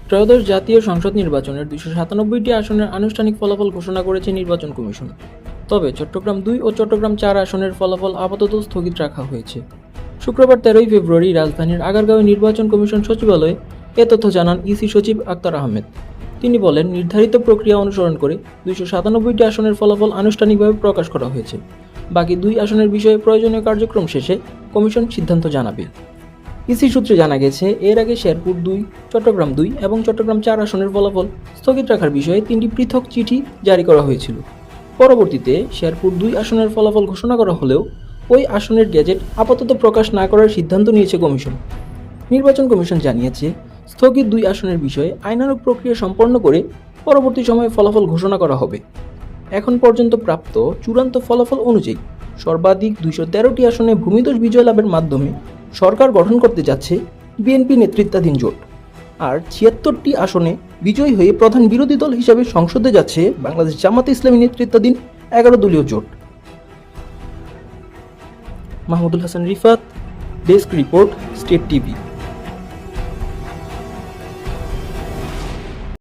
ত্রয়োদশ জাতীয় সংসদ নির্বাচনের 297টি আসনের আনুষ্ঠানিক ফলাফল ঘোষণা করেছে নির্বাচন কমিশন। তবে চট্টগ্রাম 2 ও চট্টগ্রাম 4 আসনের ফলাফল আপাতত স্থগিত রাখা হয়েছে। শুক্রবার 13 ফেব্রুয়ারি রাজধানীর আগারগাঁওয়ে নির্বাচন কমিশন সচিবালয়ে এ তথ্য জানান ইসি সচিব আক্তার আহমেদ। তিনি বলেন, নির্ধারিত প্রক্রিয়া অনুসরণ করে 297টি আসনের ফলাফল আনুষ্ঠানিকভাবে প্রকাশ করা হয়েছে। বাকি 2 আসনের বিষয়ে প্রয়োজনীয় কার্যক্রম শেষে কমিশন সিদ্ধান্ত জানাবে। ইসি সূত্রে জানা গেছে, এর আগে শেরপুর 2, চট্টগ্রাম 2 এবং চট্টগ্রাম 4 আসনের ফলাফল স্থগিত রাখার বিষয়ে 3টি পৃথক চিঠি জারি করা হয়েছিল। পরবর্তীতে শেরপুর 2 আসনের ফলাফল ঘোষণা করা হলেও ওই আসনের গেজেট আপাতত প্রকাশ না করার সিদ্ধান্ত নিয়েছে কমিশন। নির্বাচন কমিশন জানিয়েছে, স্থগিত 2 আসনের বিষয়ে আইনানুগ প্রক্রিয়া সম্পন্ন করে পরবর্তী সময়ে ফলাফল ঘোষণা করা হবে। এখন পর্যন্ত প্রাপ্ত চূড়ান্ত ফলাফল অনুযায়ী সর্বাধিক 213টি আসনে ভূমিদস্যু বিজয় লাভের মাধ্যমে সরকার গঠন করতে যাচ্ছে বিএনপি নেতৃত্বাধীন জোট। আর 76টি আসনে বিজয়ী হয়ে প্রধান বিরোধী দল হিসেবে সংসদে যাচ্ছে বাংলাদেশ জামাতে ইসলামী নেতৃত্বাধীন 11 দলীয় জোট। Mahmudul Hasan Rifat, desk report, state TV.